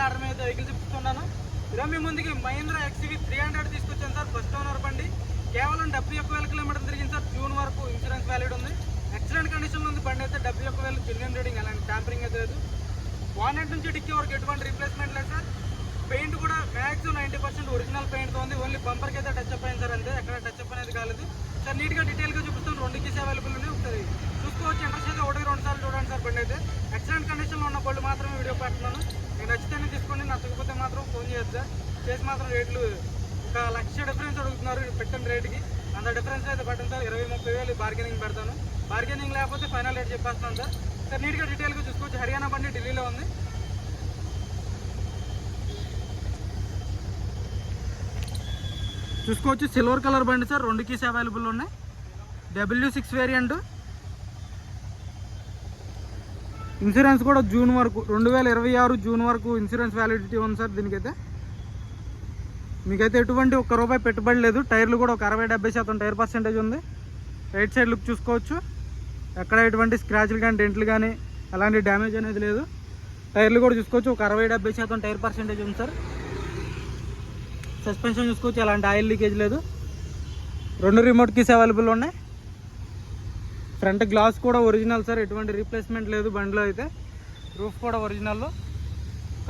Order vehicle చూపిస్తున్నాను. ఈరోజు మీ ముందుకి మహీంద్రా ఎక్స్యూవీ 300 తీసుకొచ్చాను సార్. ఫస్ట్ ఓనర్ బండి, కేవలం 71,000 కిలోమీటర్ తిరిగింది సార్. జూన్ వరకు ఇన్సూరెన్స్ వ్యాలిడ్ ఉంది. ఎక్సలెంట్ కండిషన్లో ఉంది బండి అయితే. 71,000 జెన్యూన్ రీడింగ్, అలాంటి ట్యాంపరింగ్ అయితే లేదు. బానెట్ నుంచి డిక్కీ వరకు ఎటువంటి రీప్లేస్మెంట్ లేదు సార్. పెయింట్ కూడా మ్యాక్సిమం 90% ఒరిజినల్ పెయింట్తో ఉంది. ఓన్లీ బంపర్కి అయితే టచ్అప్ అయింది సార్, అంతే. ఎక్కడ టచ్అప్ అనేది కాలేదు సార్. నీట్గా డీటెయిల్గా చూపిస్తాను. 2 కీస్ అవైలబుల్ ఉన్నాయి. ఒకసారి చూసుకోవచ్చు. ఇంట్రెస్ట్ అయితే 1-2 సార్లు చూడండి సార్. బండి అయితే ఎక్సలెంట్ కండిషన్లో ఉన్న బళ్ళు మాత్రమే వీడియో పెడుతున్నాను. మీకు నచ్చితేనే తీసుకోండి, నచ్చకపోతే మాత్రం ఫోన్ చేయొచ్చు సార్. చేసి మాత్రం రేట్లు 1,00,000 డిఫరెన్స్ అడుగుతున్నారు పెట్టిన రేటుకి. అంత డిఫరెన్స్ అయితే పెట్టండి సార్. 20-30 బార్గెనింగ్ పెడతాను. బార్గెనింగ్ లేకపోతే ఫైనల్ రేట్ చెప్పేస్తాను సార్. సార్ నీట్గా డీటెయిల్గా చూసుకోవచ్చు. హర్యానా బండి ఢిల్లీలో ఉంది. చూసుకోవచ్చు. సిల్వర్ కలర్ బండి సార్. 2 కీస్ అవైలబుల్ ఉన్నాయి. W6 variant. ఇన్సూరెన్స్ కూడా జూన్ వరకు, 2026 జూన్ వరకు ఇన్సూరెన్స్ వ్యాలిడిటీ ఉంది సార్. దీనికైతే మీకైతే ఎటువంటి ₹1 పెట్టుబడి లేదు. టైర్లు కూడా ఒక 60-70% టైర్ పర్సెంటేజ్ ఉంది. రైట్ సైడ్ లుక్ చూసుకోవచ్చు. ఎక్కడ ఎటువంటి స్క్రాచ్లు కానీ డెంట్లు కానీ అలాంటి డ్యామేజ్ అనేది లేదు. టైర్లు కూడా చూసుకోవచ్చు. ఒక 60-70% టైర్ పర్సెంటేజ్ ఉంది సార్. సస్పెన్షన్ చూసుకోవచ్చు. అలాంటి ఆయిల్ లీకేజ్ లేదు. 2 రిమోట్ కీస్ అవైలబుల్ ఉన్నాయి. ఫ్రంట్ గ్లాస్ కూడా ఒరిజినల్ సార్. ఎటువంటి రీప్లేస్మెంట్ లేదు బండిలో అయితే. రూఫ్ కూడా ఒరిజినల్లో,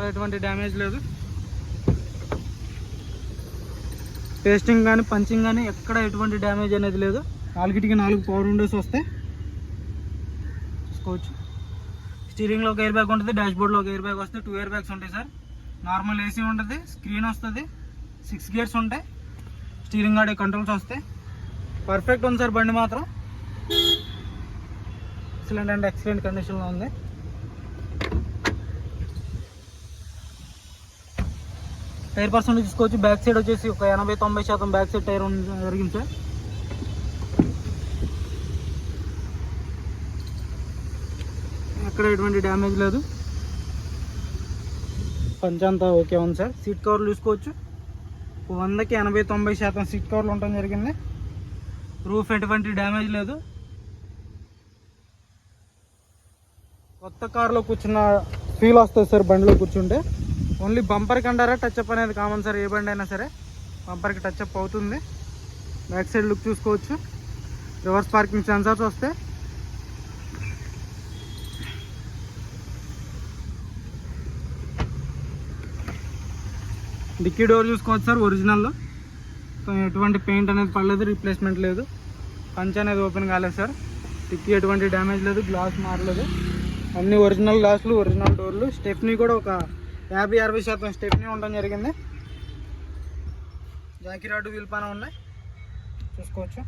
ఎటువంటి డ్యామేజ్ లేదు. పేస్టింగ్ కానీ పంచింగ్ కానీ ఎక్కడ ఎటువంటి డ్యామేజ్ అనేది లేదు. 4 పవర్ విండోస్ వస్తాయి చూసుకోవచ్చు. స్టీరింగ్లో ఒక ఎయిర్ బ్యాగ్ ఉంటుంది. డాష్బోర్డ్లో ఒక ఎయిర్ బ్యాగ్ వస్తుంది. 2 ఎయిర్ బ్యాగ్స్ ఉంటాయి సార్. నార్మల్ ఏసీ ఉంటుంది. స్క్రీన్ వస్తుంది. 6 గేర్స్ ఉంటాయి. స్టీరింగ్ ఆడే కంట్రోల్స్ వస్తాయి. పర్ఫెక్ట్ ఉంది సార్ బండి మాత్రం. ఎక్సలెంట్ అండ్ ఎక్సలెంట్ కండిషన్లో ఉంది. టైర్ పర్సెంట్ చూసుకోవచ్చు. బ్యాక్ సైడ్ వచ్చేసి ఒక 80-90% బ్యాక్ సైడ్ టైర్ జరిగింది సార్. ఎక్కడ ఎటువంటి డ్యామేజ్ లేదు. పంచంతా ఓకే ఉంది సార్. సీట్ కవర్లు చూసుకోవచ్చు. 100కి 80-90% సీట్ కవర్లు ఉండటం జరిగింది. రూఫ్ ఎటువంటి డ్యామేజ్ లేదు. కొత్త కార్లో కూర్చున్న ఫీల్ వస్తుంది సార్ బండిలో కూర్చుంటే. ఓన్లీ బంపర్కి అంటారా టచ్అప్ అనేది కామన్ సార్. ఏ బండి అయినా సరే బంపర్కి టచ్అప్ అవుతుంది. బ్యాక్ సైడ్ లుక్ చూసుకోవచ్చు. రివర్స్ పార్కింగ్ సెన్సార్స్ వస్తాయి. డిక్కీ డోర్ చూసుకోవచ్చు సార్. ఒరిజినల్లో ఎటువంటి పెయింట్ అనేది పడలేదు. రీప్లేస్మెంట్ లేదు. పంచ్ అనేది ఓపెన్ కాలేదు సార్. డిక్కీ ఎటువంటి డ్యామేజ్ లేదు. గ్లాస్ మారలేదు. అన్ని ఒరిజినల్ గ్లాసులు, ఒరిజినల్ డోర్లు. స్టెప్నీ కూడా ఒక 50-60% స్టెప్నీ ఉండడం జరిగింది. జాకీ రాడ్ వీల్ పాన ఉన్నాయి చూసుకోవచ్చు.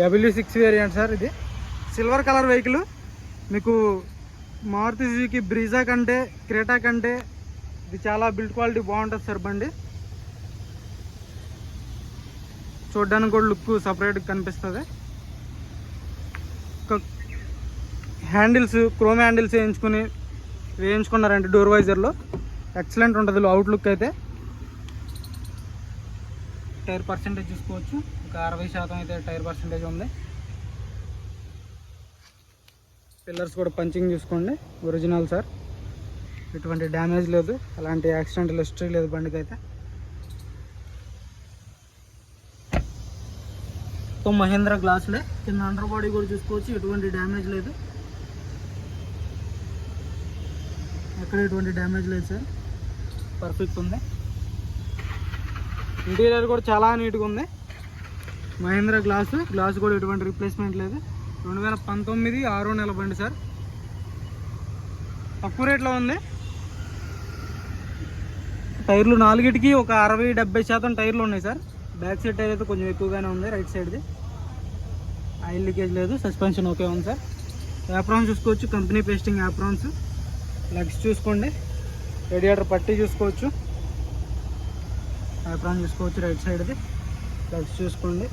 W6 variant sir. ఇది సిల్వర్ కలర్ వెహికల్. మీకు మారుతి సుజుకి బ్రీజా కంటే, క్రెటా కంటే ఇది చాలా బిల్డ్ క్వాలిటీ బాగుంటుంది సార్ బండి. చూడడానికి కూడా లుక్ సపరేట్గా కనిపిస్తుంది. హ్యాండిల్స్ క్రోమ్ హ్యాండిల్స్ వేయించుకున్నారంటే డోర్ వైజర్లో ఎక్సలెంట్ ఉంటుంది అవుట్లుక్ అయితే. టైర్ పర్సెంటేజ్ చూసుకోవచ్చు. ఒక 60% అయితే టైర్ పర్సెంటేజ్ ఉంది. పిల్లర్స్ కూడా పంచింగ్ చూసుకోండి. Original sir. ఎటువంటి డ్యామేజ్ లేదు. అలాంటి యాక్సిడెంటల్ హిస్టరీ లేదు బండికి అయితే. మహీంద్రా గ్లాసులే. కింద అండర్ బాడీ కూడా చూసుకోవచ్చు. ఎటువంటి డ్యామేజ్ లేదు. ఎక్కడ ఎటువంటి డ్యామేజ్ లేదు సార్. పర్ఫెక్ట్ ఉంది. ఇంటీరియర్ కూడా చాలా నీట్గా ఉంది. మహీంద్రా గ్లాస్ కూడా ఎటువంటి రీప్లేస్మెంట్ లేదు. 2019 6వ నెల బండి సార్. తక్కువ రేట్లో ఉంది. టైర్లు 4కి ఒక 60-70% టైర్లు ఉన్నాయి సార్. బ్యాక్ సైడ్ టైర్ అయితే కొంచెం ఎక్కువగానే ఉంది. రైట్ సైడ్ది ఆయిల్ లీకేజ్ లేదు. సస్పెన్షన్ ఓకే ఉంది సార్. యాప్రాన్స్ చూసుకోవచ్చు. Company pasting aprons. లెగ్స్ చూసుకోండి. రేడియేటర్ పట్టి చూసుకోవచ్చు. యాప్రాన్ చూసుకోవచ్చు. రైట్ సైడ్ది లెగ్స్ చూసుకోండి.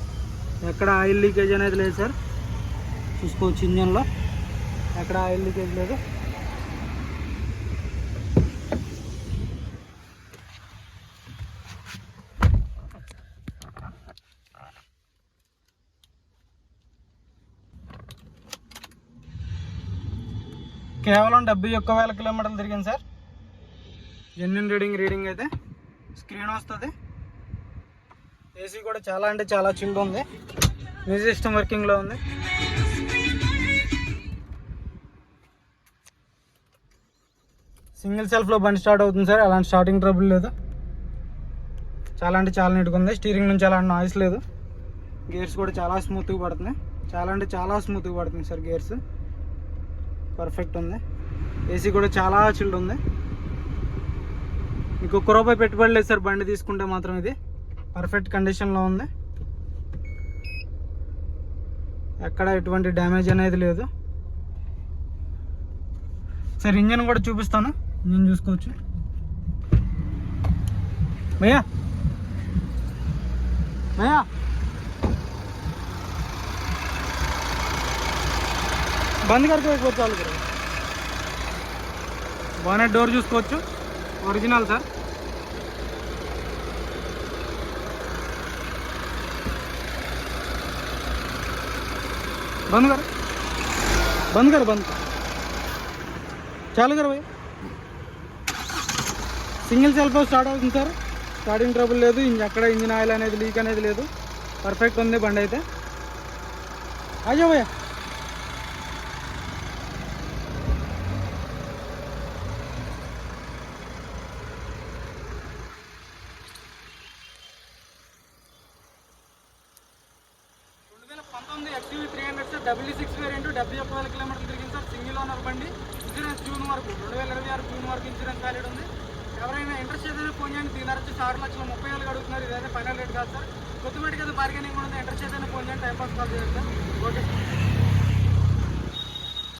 ఎక్కడ ఆయిల్ లీకేజ్ అనేది లేదు సార్. చూసుకోవచ్చు. ఇంజన్లో ఎక్కడ ఆయిల్ లీకేజ్ లేదు. కేవలం 71,000 కిలోమీటర్లు తిరిగింది సార్. జెన్యున్ రీడింగ్ అయితే స్క్రీన్ వస్తుంది. ఏసీ కూడా చాలా అంటే చాలా చిల్డ్ ఉంది. మ్యూజిక్ సిస్టమ్ వర్కింగ్లో ఉంది. సింగిల్ సెల్ఫ్లో బండి స్టార్ట్ అవుతుంది సార్. అలాంటి స్టార్టింగ్ ట్రబుల్ లేదు. చాలా అంటే చాలా నీట్గా ఉంది. స్టీరింగ్ నుంచి అలాంటి నాయిస్ లేదు. గేర్స్ కూడా చాలా స్మూత్గా పడుతున్నాయి. చాలా అంటే చాలా స్మూత్గా పడుతుంది సార్. గేర్స్ పర్ఫెక్ట్ ఉంది. ఏసీ కూడా చాలా చిల్డ్ ఉంది. మీకు ₹1 పెట్టుబడి లేదు సార్ బండి తీసుకుంటే మాత్రం. ఇది పర్ఫెక్ట్ కండిషన్లో ఉంది. ఎక్కడ ఎటువంటి డ్యామేజ్ అనేది లేదు సార్. ఇంజన్ కూడా చూపిస్తాను. ఇంజన్ చూసుకోవచ్చు భయ్యా. బంద్ కడుకోవచ్చు. చాలు కదా. బానెట్ డోర్ చూసుకోవచ్చు. Original sir. बंद कर चालू कर भाई. सिंगल सेल्फ स्टार्ट అవుతుంది సార్. స్టార్టింగ్ ట్రబుల్ లేదు. ఎక్కడ ఇంజిన్ ఆయిల్ అనేది లీక్ అనేది లేదు. పర్ఫెక్ట్ ఉంది బండి అయితే. ఆజా భయ్యా. XUV 300 sir. W6 వేరియంట్ 71,000 కిలోమీటర్లు తిరిగింది సార్. సింగిల్ ఓనర్ బండి. ఇన్సూరెన్స్ జూన్ వరకు 2026 జూన్ వరకు ఇన్సూరెన్స్ వ్యాలిడ్ ఉంది. ఎవరైనా ఇంట్రెస్ట్ ఏదైనా ఫోన్ చేయండి. దీని ధర వచ్చి 6,30,000 అడుగుతున్నారు. ఇదైతే ఫైనల్ రేట్ కాదు సార్. కొద్దిమేటికి అయితే బార్గెనింగ్ ఉంది. ఇంట్రెస్ట్ ఏదైనా ఫోన్ చేయండి. టైం పాస్ కాల్ చేయండి సార్. ఓకే.